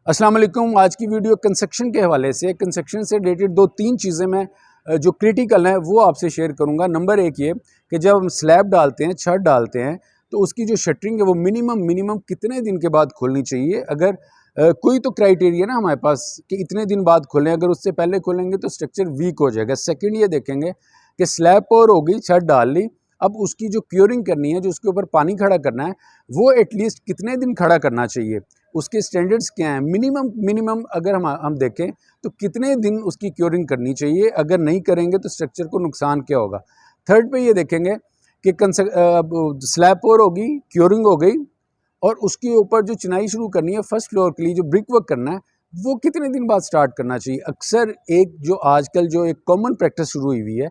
अस्सलाम वालेकुम। आज की वीडियो कंस्ट्रक्शन के हवाले से रिलेटेड 2-3 चीज़ें मैं जो क्रिटिकल हैं वो आपसे शेयर करूंगा। नंबर एक ये कि जब हम स्लैब डालते हैं, छत डालते हैं, तो उसकी जो शटरिंग है वो मिनिमम कितने दिन के बाद खोलनी चाहिए। अगर कोई तो क्राइटेरिया ना हमारे पास कि इतने दिन बाद खोलें, अगर उससे पहले खोलेंगे तो स्ट्रक्चर वीक हो जाएगा। सेकेंड ये देखेंगे कि स्लैब पर हो गई, छत डाल ली, अब उसकी जो क्योरिंग करनी है, जो उसके ऊपर पानी खड़ा करना है, वो एटलीस्ट कितने दिन खड़ा करना चाहिए, उसके स्टैंडर्ड्स क्या हैं। मिनिमम अगर हम देखें तो कितने दिन उसकी क्योरिंग करनी चाहिए, अगर नहीं करेंगे तो स्ट्रक्चर को नुकसान क्या होगा। थर्ड पे ये देखेंगे कि स्लैब पोर होगी, क्योरिंग हो गई, और उसके ऊपर जो चिनाई शुरू करनी है फर्स्ट फ्लोर के लिए, जो ब्रिक वर्क करना है, वो कितने दिन बाद स्टार्ट करना चाहिए। अक्सर एक जो आजकल जो एक कॉमन प्रैक्टिस शुरू हुई है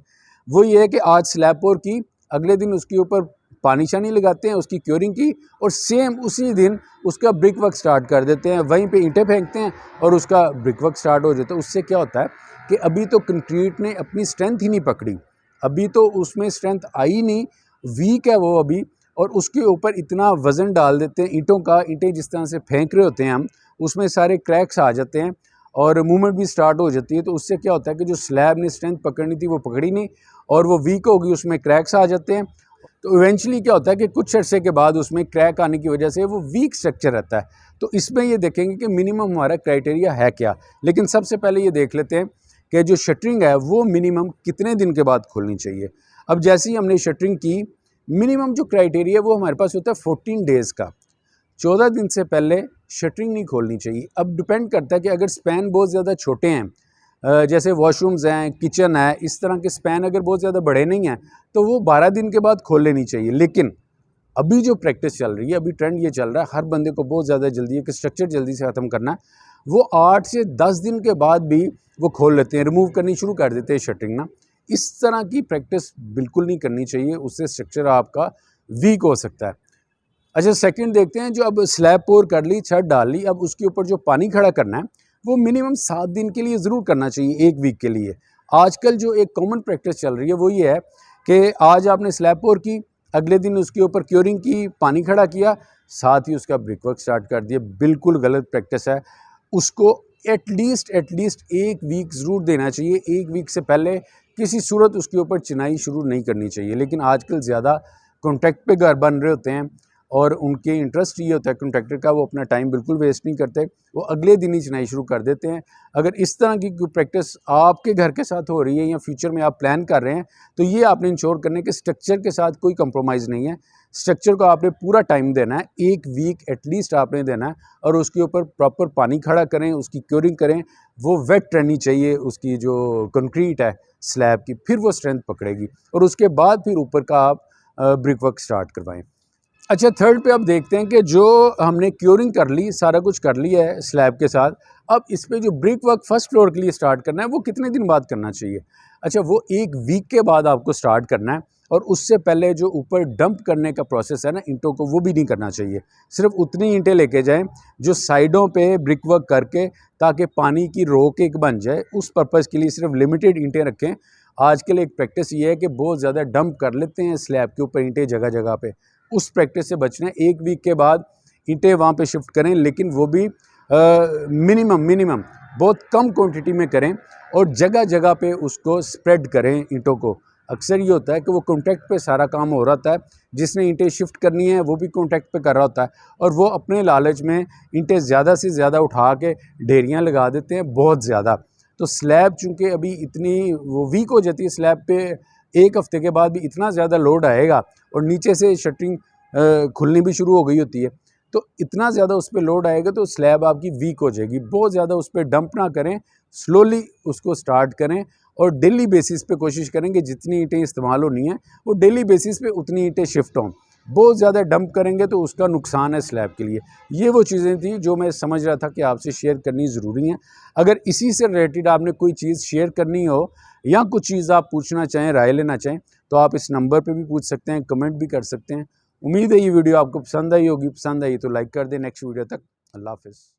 वो ये है कि आज स्लैब पोर की, अगले दिन उसके ऊपर पानी शानी लगाते हैं, उसकी क्योरिंग की, और सेम उसी दिन उसका ब्रिक वर्क स्टार्ट कर देते हैं, वहीं पे ईंटें फेंकते हैं और उसका ब्रिक वर्क स्टार्ट हो जाता है। उससे क्या होता है कि अभी तो कंक्रीट ने अपनी स्ट्रेंथ ही नहीं पकड़ी, अभी तो उसमें स्ट्रेंथ आई नहीं, वीक है वो अभी, और उसके ऊपर इतना वज़न डाल देते हैं ईंटों का। ईंटें जिस तरह से फेंक रहे होते हैं हम, उसमें सारे क्रैक्स आ जाते हैं और मूवमेंट भी स्टार्ट हो जाती है। तो उससे क्या होता है कि जो स्लैब ने स्ट्रेंथ पकड़नी थी वो पकड़ी नहीं, और वो वीक होगी, उसमें क्रैक्स आ जाते हैं। तो इवेंचुअली क्या होता है कि कुछ अरसे के बाद उसमें क्रैक आने की वजह से वो वीक स्ट्रक्चर रहता है। तो इसमें ये देखेंगे कि मिनिमम हमारा क्राइटेरिया है क्या। लेकिन सबसे पहले ये देख लेते हैं कि जो शटरिंग है वो मिनिमम कितने दिन के बाद खोलनी चाहिए। अब जैसे ही हमने शटरिंग की, मिनिमम जो क्राइटेरिया वो हमारे पास होता है 14 डेज़ का। 14 दिन से पहले शटरिंग नहीं खोलनी चाहिए। अब डिपेंड करता है कि अगर स्पैन बहुत ज़्यादा छोटे हैं, जैसे वॉशरूम्स हैं, किचन है, इस तरह के स्पैन अगर बहुत ज़्यादा बड़े नहीं हैं, तो वो 12 दिन के बाद खोल लेनी चाहिए। लेकिन अभी जो प्रैक्टिस चल रही है, अभी ट्रेंड ये चल रहा है, हर बंदे को बहुत ज़्यादा जल्दी है कि स्ट्रक्चर जल्दी से ख़त्म करना है, वो 8 से 10 दिन के बाद भी वो खोल लेते हैं, रिमूव करनी शुरू कर देते हैं शटरिंग ना। इस तरह की प्रैक्टिस बिल्कुल नहीं करनी चाहिए, उससे स्ट्रक्चर आपका वीक हो सकता है। अच्छा, सेकंड देखते हैं, जो अब स्लैब पोर कर ली, छत डाल ली, अब उसके ऊपर जो पानी खड़ा करना है वो मिनिमम 7 दिन के लिए ज़रूर करना चाहिए, 1 वीक के लिए। आजकल जो एक कॉमन प्रैक्टिस चल रही है वो ये है कि आज आपने स्लैब पोर की, अगले दिन उसके ऊपर क्योरिंग की, पानी खड़ा किया, साथ ही उसका ब्रिक वर्क स्टार्ट कर दिया। बिल्कुल गलत प्रैक्टिस है। उसको एटलीस्ट 1 वीक ज़रूर देना चाहिए। 1 वीक से पहले किसी सूरत उसके ऊपर चिनाई शुरू नहीं करनी चाहिए। लेकिन आजकल ज़्यादा कॉन्ट्रैक्ट पे घर बन रहे होते हैं और उनके इंटरेस्ट ये होता है कॉन्ट्रैक्टर का, वो अपना टाइम बिल्कुल वेस्ट नहीं करते, वो अगले दिन ही चिनाई शुरू कर देते हैं। अगर इस तरह की कोई प्रैक्टिस आपके घर के साथ हो रही है या फ्यूचर में आप प्लान कर रहे हैं, तो ये आपने इंश्योर करने के स्ट्रक्चर के साथ कोई कंप्रोमाइज़ नहीं है। स्ट्रक्चर को आपने पूरा टाइम देना है, 1 वीक एटलीस्ट आपने देना है, और उसके ऊपर प्रॉपर पानी खड़ा करें, उसकी क्योरिंग करें, वो वेट रहनी चाहिए उसकी जो कंक्रीट है स्लैब की, फिर वो स्ट्रेंथ पकड़ेगी, और उसके बाद फिर ऊपर का आप ब्रिक वर्क स्टार्ट करवाएं। अच्छा, थर्ड पे अब देखते हैं कि जो हमने क्योरिंग कर ली, सारा कुछ कर लिया है स्लैब के साथ, अब इस पे जो ब्रिक वर्क फर्स्ट फ्लोर के लिए स्टार्ट करना है वो कितने दिन बाद करना चाहिए। अच्छा, वो 1 वीक के बाद आपको स्टार्ट करना है, और उससे पहले जो ऊपर डंप करने का प्रोसेस है ना ईंटों को, वो भी नहीं करना चाहिए। सिर्फ उतनी ईंटें लेके जाएं जो साइडों पे ब्रिक वर्क करके, ताकि पानी की रोक एक बन जाए, उस पर्पज़ के लिए सिर्फ लिमिटेड ईंटें रखें। आजकल एक प्रैक्टिस ये है कि बहुत ज़्यादा डंप कर लेते हैं स्लैब के ऊपर ईंटें जगह जगह पे, उस प्रैक्टिस से बचना है। 1 वीक के बाद ईंटें वहाँ पे शिफ्ट करें, लेकिन वो भी मिनिमम बहुत कम क्वांटिटी में करें, और जगह जगह पे उसको स्प्रेड करें ईंटों को। अक्सर ये होता है कि वो कॉन्ट्रैक्ट पे सारा काम हो रहा होता है, जिसने ईंटें शिफ्ट करनी है वो भी कॉन्ट्रैक्ट पे कर रहा होता है, और वो अपने लालच में ईंटें ज़्यादा से ज़्यादा उठा के ढेरियाँ लगा देते हैं, बहुत ज़्यादा। तो स्लैब चूँकि अभी इतनी वो वीक हो जाती है, स्लैब पे 1 हफ्ते के बाद भी इतना ज़्यादा लोड आएगा, और नीचे से शटरिंग खुलनी भी शुरू हो गई होती है, तो इतना ज़्यादा उस पर लोड आएगा तो स्लैब आपकी वीक हो जाएगी। बहुत ज़्यादा उस पर डंप ना करें, स्लोली उसको स्टार्ट करें, और डेली बेसिस पे कोशिश करें कि जितनी ईंटें इस्तेमाल होनी है वो डेली बेसिस पे उतनी ईंटें शिफ्ट हों। बहुत ज़्यादा डंप करेंगे तो उसका नुकसान है स्लैब के लिए। ये वो चीज़ें थी जो मैं समझ रहा था कि आपसे शेयर करनी ज़रूरी हैं। अगर इसी से रिलेटेड आपने कोई चीज़ शेयर करनी हो, या कुछ चीज़ आप पूछना चाहें, राय लेना चाहें, तो आप इस नंबर पे भी पूछ सकते हैं, कमेंट भी कर सकते हैं। उम्मीद है ये वीडियो आपको पसंद आई होगी। पसंद आई तो लाइक कर दें। नेक्स्ट वीडियो तक अल्लाह हाफ़िज़।